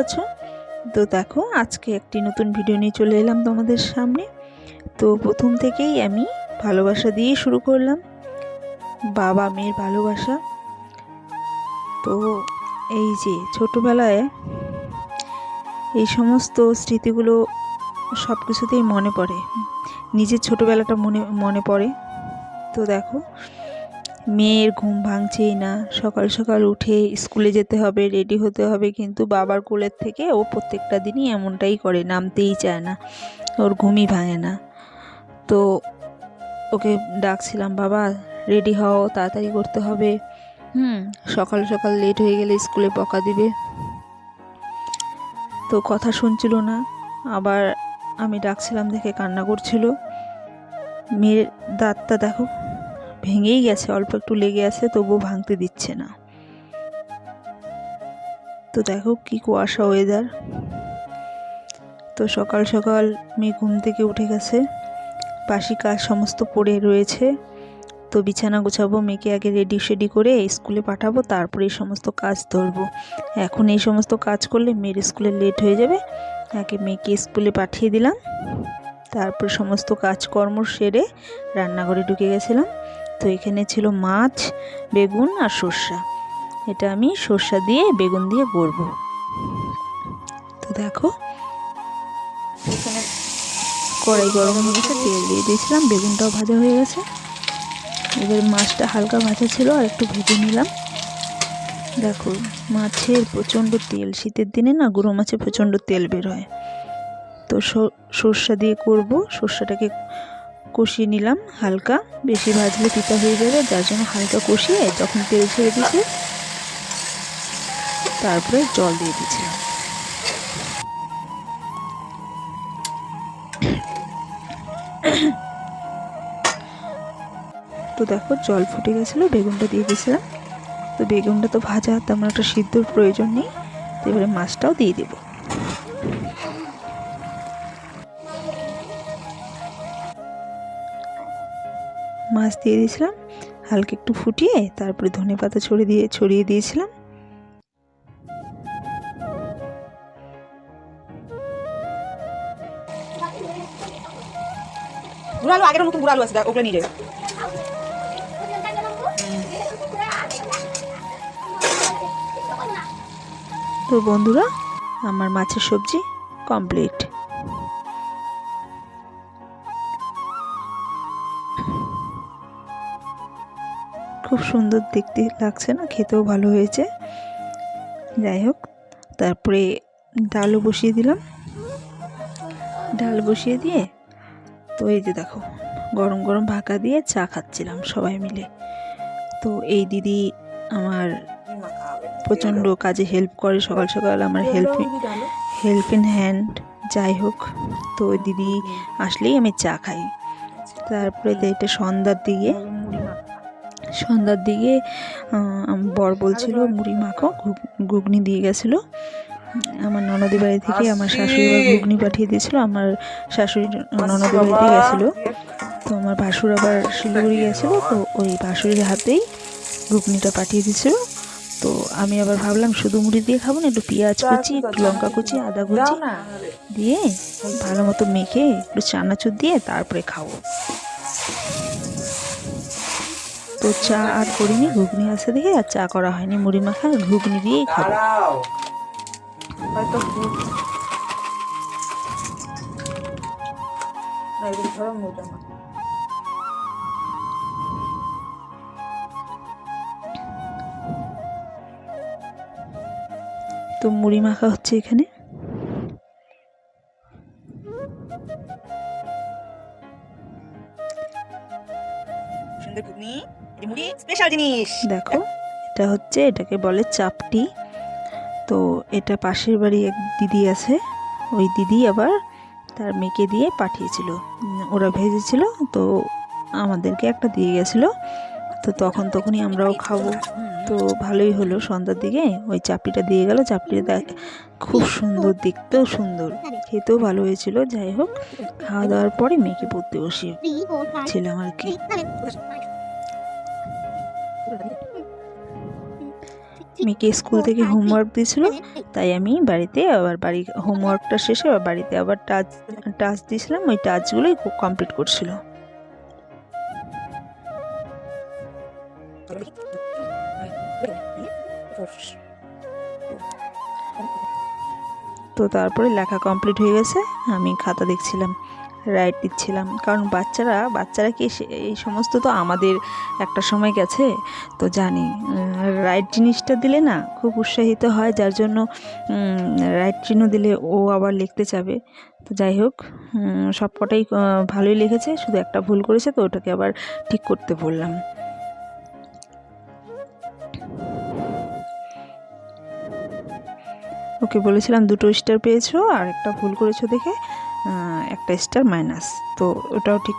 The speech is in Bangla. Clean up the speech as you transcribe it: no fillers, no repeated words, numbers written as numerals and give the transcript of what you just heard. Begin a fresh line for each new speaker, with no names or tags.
আচ্ছা, তো দেখো আজকে একটি নতুন ভিডিও নিয়ে চলে এলাম তোমাদের সামনে। তো প্রথম থেকেই আমি ভালোবাসা দিয়ে শুরু করলাম, বাবা মেয়ের ভালোবাসা। তো এই যে ছোটবেলায় এই সমস্ত স্মৃতিগুলো সব কিছুতেই মনে পড়ে, নিজের ছোটবেলাটা মনে পড়ে। তো দেখো মেয়ের ঘুম ভাঙছেই না, সকাল সকাল উঠে স্কুলে যেতে হবে, রেডি হতে হবে, কিন্তু বাবার কোলের থেকে ও প্রত্যেকটা দিনই এমনটাই করে, নামতেই চায় না, ওর ঘুমই ভাঙে না। তো ওকে ডাকছিলাম, বাবা রেডি হও, তাড়াতাড়ি করতে হবে, সকাল সকাল লেট হয়ে গেলে স্কুলে বকা দিবে। তো কথা শুনছিল না, আবার আমি ডাকছিলাম দেখে কান্না করছিল। মেয়ের দাঁতটা দেখো ভেঙেই গেছে, অল্প একটু লেগে আছে, তবুও ভাঙতে দিচ্ছে না। তো দেখো কি কুয়াশা ওয়েদার। তো সকাল সকাল মেয়ে ঘুম থেকে উঠে গেছে, বাসি কাজ সমস্ত পড়ে রয়েছে। তো বিছানা গোছাবো, মেয়েকে আগে রেডি করে স্কুলে পাঠাবো, তারপরে এই সমস্ত কাজ ধরবো। এখন এই সমস্ত কাজ করলে মেয়ের স্কুলে লেট হয়ে যাবে। আগে মেয়েকে স্কুলে পাঠিয়ে দিলাম, তারপর সমস্ত কাজকর্ম সেরে রান্নাঘরে ঢুকে গেছিলাম। তো এখানে ছিল মাছ, বেগুন আর সর্ষা। এটা আমি সর্ষা দিয়ে বেগুন দিয়ে করব। তো দেখো এখানে কড়াই গরম হয়ে গেছে, তেল দিয়ে দিয়েছিলাম, বেগুনটাও ভাজা হয়ে গেছে। এবার মাছটা হালকা ভাজা ছিল, আর একটু ভেজে নিলাম। দেখো মাছের প্রচণ্ড তেল, শীতের দিনে না গুঁড়ো মাছে প্রচণ্ড তেল বের হয়। তো সর্ষা দিয়ে করব, সর্ষাটাকে কষিয়ে নিলাম হালকা, বেশি ভাজলে তিতা হয়ে যাবে, যার জন্য হালকা কষিয়ে যখন তেল ছেড়ে দিয়েছে তারপরে জল দিয়ে দিয়েছিলাম। তো দেখো জল ফুটে গেছিলো, বেগুনটা দিয়ে দিয়েছিলাম। তো বেগুনটা তো ভাজা, তেমন একটা সিদ্ধর প্রয়োজন নেই। তো এবারে মাছটাও দিয়ে দেব। মাছ দিয়ে দিয়েছিলাম, হালকা একটু ফুটিয়ে তারপরে ধনেপাতা ছড়িয়ে দিয়েছিলাম।
গুড়ালু আগের মতো গুড়ালু আছে, ওগুলো নিয়ে যাবে।
তো বন্ধুরা, আমার মাছের সবজি কমপ্লিট। খুব সুন্দর দেখতে লাগছে না, খেতেও ভালো হয়েছে। যাই হোক, তারপরে ডালও বসিয়ে দিলাম। ডাল বসিয়ে দিয়ে তো এই যে দেখো গরম গরম ভাকা দিয়ে চা খাচ্ছিলাম সবাই মিলে। তো এই দিদি আমার প্রচণ্ড কাজে হেল্প করে, সকাল সকাল আমার হেল্প ইন হ্যান্ড। যাই হোক, তো ওই দিদি আসলেই আমি চা খাই। তারপরে তো এটা সন্ধ্যার দিকে বর বলছিল মুড়ি মাখো, ঘুগনি দিয়ে গেছিলো আমার ননদের বাড়ি থেকে। আমার শাশুড়ি আবার ঘুগনি পাঠিয়ে দিয়েছিল, আমার শাশুড়ি ননদের বাড়িতে গেছিলো। তো আমার ভাসুর আবার শিলিগুড়ি গেছিলো, তো ওই ভাসুরের হাতেই ঘুগনিটা পাঠিয়ে দিয়েছিল। তো আমি আবার ভাবলাম শুধু মুড়ি দিয়ে খাবো না, একটু পেঁয়াজ কুচি, একটু লঙ্কা কুচি, আদা কুচি দিয়ে ভালো মতো মেখে একটু চানাচুর দিয়ে তারপরে খাবো। তো চা আর করিনি, ঘুগনি আছে দেখে আর চা করা হয়নি, মুড়ি মাখা ঘুগনি দিয়েই খাবো। তো মুড়ি মাখা হচ্ছে এখানে।
সুন্দর ঘুগনি, এই মুড়ি স্পেশাল জিনিস।
দেখো এটা হচ্ছে, এটাকে বলে চাপটি। তো এটা পাশের বাড়ি এক দিদি আছে, ওই দিদি আবার তার মেয়েকে দিয়ে পাঠিয়েছিল, ওরা ভেজেছিল, তো আমাদেরকে একটা দিয়ে গেছিলো। তো তখনই আমরাও খাবো। তো ভালোই হলো, সন্ধ্যার দিকে ওই চাপড়িটা দিয়ে গেল। চাপড়িটা খুব সুন্দর, দেখতেও সুন্দর, খেতেও ভালো হয়েছিল। যাই হোক, খাওয়া দাওয়ার পরে মেয়েকে পড়তে বসিয়েছিলাম আর কি। মেয়েকে স্কুল থেকে হোমওয়ার্ক দিয়েছিল, তাই আমি বাড়িতে আবার হোমওয়ার্কটা শেষে আবার বাড়িতে আবার টাচ দিয়েছিলাম, ওই টাচগুলোই কমপ্লিট করছিল। তো তারপরে লেখা কমপ্লিট হয়ে গেছে, আমি খাতা দেখছিলাম, রাইট দিচ্ছিলাম, কারণ বাচ্চারা কি এই সমস্ত তো আমাদের একটা সময় গেছে, তো জানি রাইট জিনিসটা দিলে না খুব উৎসাহিত হয়, যার জন্য রাইট চিহ্ন দিলে ও আবার লিখতে চাবে। তো যাই হোক, সব কটাই ভালোই লিখেছে, শুধু একটা ভুল করেছে, তো ওটাকে আবার ঠিক করতে বললাম। ওকে বলেছিলাম 2টো স্টার পেয়েছো আর একটা ভুল করেছো দেখে একটা স্টার মাইনাস, তো ওটাও ঠিক